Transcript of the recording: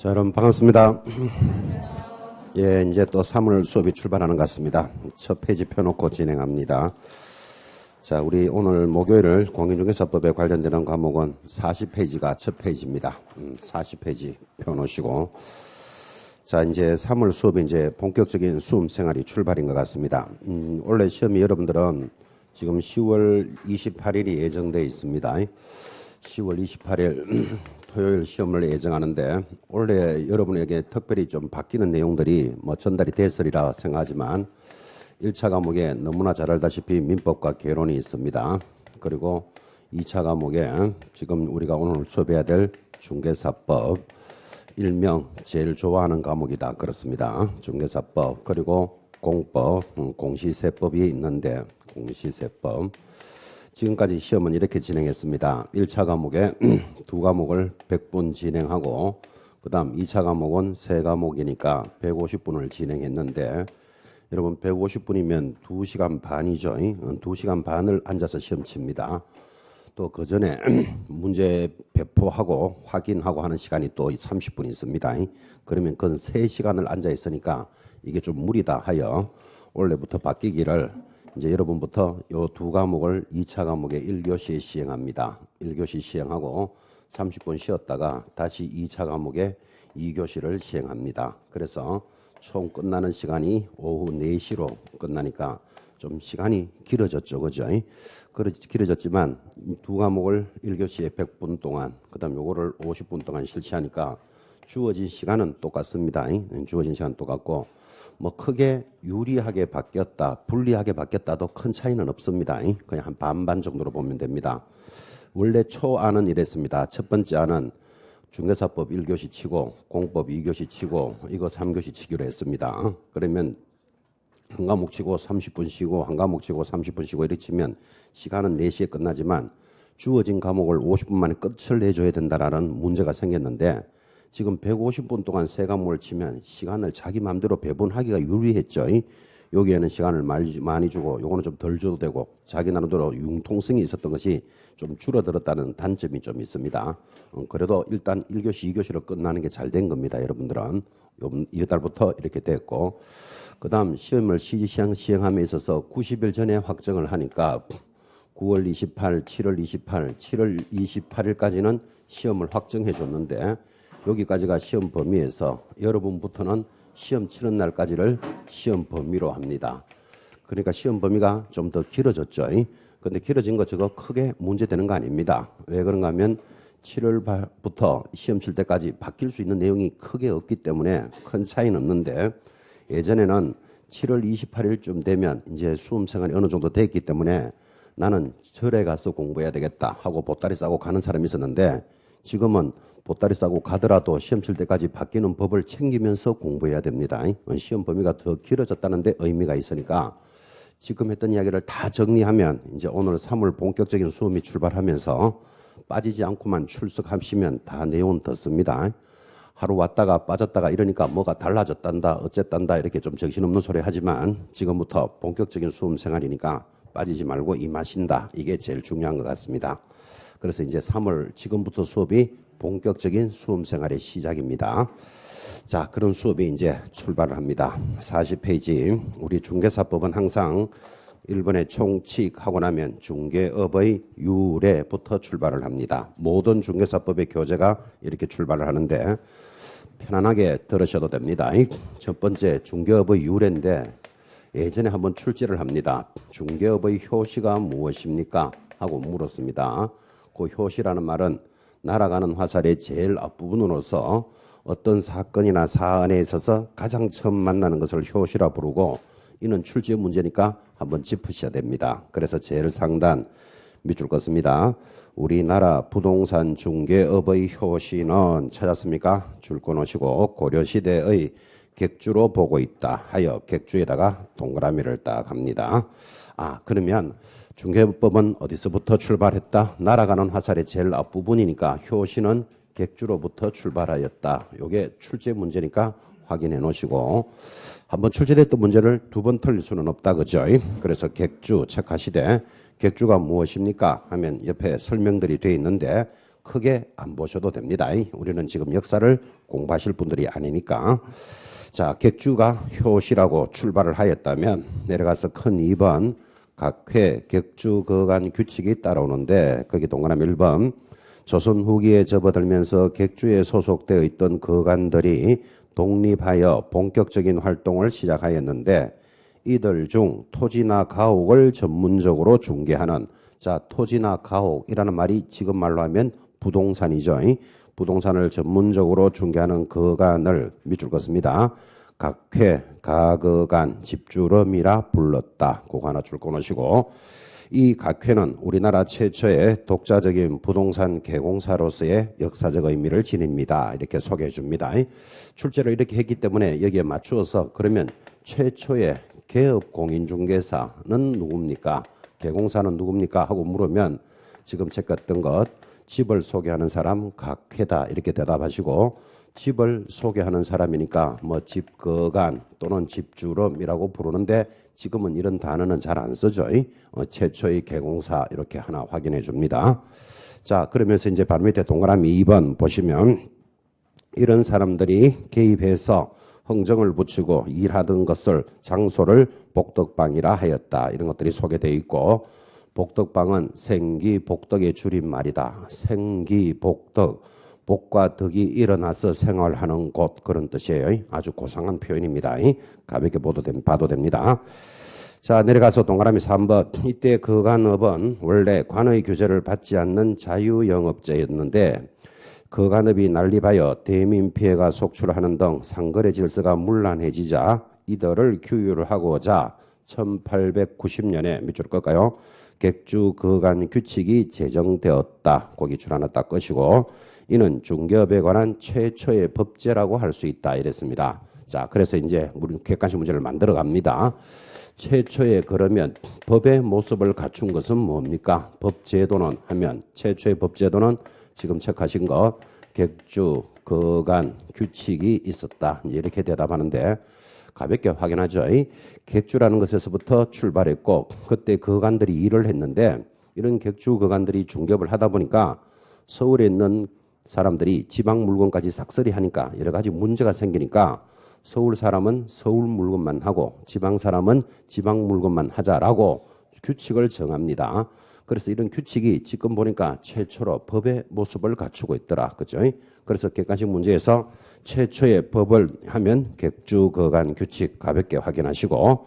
자, 여러분 반갑습니다. 예, 이제 또 3월 수업이 출발하는 것 같습니다. 첫 페이지 펴놓고 진행합니다. 자, 우리 오늘 목요일을 공인중개사법에 관련되는 과목은 40페이지가 첫 페이지입니다. 40페이지 펴놓으시고. 자, 이제 3월 수업이 이제 본격적인 수험 생활이 출발인 것 같습니다. 원래 시험이 여러분들은 지금 10월 28일이 예정되어 있습니다. 10월 28일 토요일 시험을 예정하는데 원래 여러분에게 특별히 좀 바뀌는 내용들이 뭐 전달이 됐으리라 생각하지만 1차 과목에 너무나 잘 알다시피 민법과 개론이 있습니다. 그리고 2차 과목에 지금 우리가 오늘 수업해야 될 중개사법, 일명 제일 좋아하는 과목이다 그렇습니다. 중개사법, 그리고 공법, 공시세법이 있는데 공시세법. 지금까지 시험은 이렇게 진행했습니다. 1차 과목에 두 과목을 100분 진행하고 그 다음 2차 과목은 3과목이니까 150분을 진행했는데 여러분 150분이면 2시간 반이죠. 2시간 반을 앉아서 시험 칩니다. 또 그 전에 문제 배포하고 확인하고 하는 시간이 또 30분 있습니다. 그러면 그건 3시간을 앉아 있으니까 이게 좀 무리다 하여 원래부터 바뀌기를 이제 여러분부터 요 두 과목을 2차 과목에 1교시에 시행합니다. 1교시 시행하고 30분 쉬었다가 다시 2차 과목에 2교시를 시행합니다. 그래서 총 끝나는 시간이 오후 4시로 끝나니까 좀 시간이 길어졌죠. 그죠? 길어졌지만 두 과목을 1교시에 100분 동안 그 다음 요거를 50분 동안 실시하니까 주어진 시간은 똑같습니다. 주어진 시간 똑같고 뭐 크게 유리하게 바뀌었다, 불리하게 바뀌었다도 큰 차이는 없습니다. 그냥 한 반반 정도로 보면 됩니다. 원래 초안은 이랬습니다. 첫 번째 안은 중개사법 1교시 치고 공법 2교시 치고 이거 3교시 치기로 했습니다. 그러면 한 과목 치고 30분 쉬고 한 과목 치고 30분 쉬고 이렇게 치면 시간은 4시에 끝나지만 주어진 과목을 50분 만에 끝을 내줘야 된다라는 문제가 생겼는데 지금 150분 동안 3과목을 치면 시간을 자기 마음대로 배분하기가 유리했죠. 여기에는 시간을 많이 주고 요거는 좀 덜 줘도 되고 자기 나름대로 융통성이 있었던 것이 좀 줄어들었다는 단점이 좀 있습니다. 그래도 일단 1교시, 2교시로 끝나는 게 잘 된 겁니다. 여러분들은 이달부터 이렇게 됐고 그 다음 시험을 시행함에 있어서 90일 전에 확정을 하니까 9월 28, 7월 28, 7월 28일까지는 시험을 확정해 줬는데 여기까지가 시험 범위에서 여러분부터는 시험 치는 날까지를 시험 범위로 합니다. 그러니까 시험 범위가 좀 더 길어졌죠. 근데 길어진 거 저거 크게 문제되는 거 아닙니다. 왜 그런가 하면 7월부터 시험 칠 때까지 바뀔 수 있는 내용이 크게 없기 때문에 큰 차이는 없는데 예전에는 7월 28일쯤 되면 이제 수험 생활이 어느 정도 됐기 때문에 나는 절에 가서 공부해야 되겠다 하고 보따리 싸고 가는 사람이 있었는데 지금은 보따리 싸고 가더라도 시험 칠 때까지 바뀌는 법을 챙기면서 공부해야 됩니다. 시험 범위가 더 길어졌다는 데 의미가 있으니까 지금 했던 이야기를 다 정리하면 이제 오늘 3월 본격적인 수험이 출발하면서 빠지지 않고만 출석하시면 다 내용은 덧습니다. 하루 왔다가 빠졌다가 이러니까 뭐가 달라졌단다 어쨌단다 이렇게 좀 정신없는 소리 하지만 지금부터 본격적인 수험 생활이니까 빠지지 말고 임하신다. 이게 제일 중요한 것 같습니다. 그래서 이제 3월 지금부터 수업이 본격적인 수험 생활의 시작입니다. 자, 그런 수업이 이제 출발을 합니다. 40페이지. 우리 중개사법은 항상 1번에 총칙하고 나면 중개업의 유래부터 출발을 합니다. 모든 중개사법의 교재가 이렇게 출발을 하는데 편안하게 들으셔도 됩니다. 첫 번째 중개업의 유래인데 예전에 한번 출제를 합니다. 중개업의 효시가 무엇입니까? 하고 물었습니다. 그 효시라는 말은 날아가는 화살의 제일 앞부분으로서 어떤 사건이나 사안에 있어서 가장 처음 만나는 것을 효시라 부르고 이는 출제 문제니까 한번 짚으셔야 됩니다. 그래서 제일 상단 밑줄 껐습니다. 우리나라 부동산 중개업의 효시는 찾았습니까? 줄 꺼놓으시고 고려시대의 객주로 보고 있다 하여 객주에다가 동그라미를 딱 합니다. 그러면 중개법은 어디서부터 출발했다? 날아가는 화살의 제일 앞부분이니까 효시는 객주로부터 출발하였다. 이게 출제 문제니까 확인해 놓으시고 한번 출제됐던 문제를 2번 틀릴 수는 없다. 그죠? 그래서 객주 체크하시되 객주가 무엇입니까? 하면 옆에 설명들이 되어 있는데 크게 안 보셔도 됩니다. 우리는 지금 역사를 공부하실 분들이 아니니까. 자, 객주가 효시라고 출발을 하였다면 내려가서 큰 2번 각회 객주 거간 규칙이 따라오는데 거기 동그라미 1번 조선 후기에 접어들면서 객주에 소속되어 있던 거간들이 독립하여 본격적인 활동을 시작하였는데 이들 중 토지나 가옥을 전문적으로 중개하는, 자, 토지나 가옥이라는 말이 지금 말로 하면 부동산이죠. 부동산을 전문적으로 중개하는 거간을 밑줄 긋습니다. 각회, 가거간, 집주름이라 불렀다. 그거 하나 줄 꺼놓으시고, 이 각회는 우리나라 최초의 독자적인 부동산 개공사로서의 역사적 의미를 지닙니다. 이렇게 소개해 줍니다. 출제를 이렇게 했기 때문에 여기에 맞추어서 그러면 최초의 개업 공인중개사는 누굽니까? 개공사는 누굽니까? 하고 물으면 지금 체크했던 것 집을 소개하는 사람 각회다 이렇게 대답하시고, 집을 소개하는 사람이니까 뭐 집거간 또는 집주름이라고 부르는데 지금은 이런 단어는 잘 안 쓰죠. 최초의 개공사 이렇게 하나 확인해 줍니다. 자, 그러면서 이제 바로 밑에 동그라미 2번 보시면 이런 사람들이 개입해서 흥정을 붙이고 일하던 것을 장소를 복덕방이라 하였다. 이런 것들이 소개되어 있고, 복덕방은 생기복덕의 줄임말이다. 생기복덕, 복과 덕이 일어나서 생활하는 곳, 그런 뜻이에요. 아주 고상한 표현입니다. 가볍게 봐도 됩니다. 자, 내려가서 동그라미 3번. 이때 거간업은 원래 관의 규제를 받지 않는 자유영업제였는데 거간업이 난립하여 대민 피해가 속출하는 등 상거래 질서가 문란해지자 이들을 규율을 하고자 1890년에 밑줄 끌까요? 객주 거간 규칙이 제정되었다. 거기 줄 하나 딱 끄시고, 이는 중개업에 관한 최초의 법제라고 할 수 있다. 이랬습니다. 자, 그래서 이제 우리 객관식 문제를 만들어 갑니다. 최초의 그러면 법의 모습을 갖춘 것은 뭡니까? 법제도는 하면 최초의 법제도는 지금 체크하신 것 객주 거간 규칙이 있었다. 이렇게 대답하는데 가볍게 확인하죠. 객주라는 것에서부터 출발했고 그때 거간들이 일을 했는데 이런 객주 거간들이 중개업을 하다 보니까 서울에 있는 사람들이 지방 물건까지 싹쓸이 하니까 여러 가지 문제가 생기니까 서울 사람은 서울 물건만 하고 지방 사람은 지방 물건만 하자라고 규칙을 정합니다. 그래서 이런 규칙이 지금 보니까 최초로 법의 모습을 갖추고 있더라. 그죠? 그래서 객관식 문제에서 최초의 법을 하면 객주 거간 규칙 가볍게 확인하시고,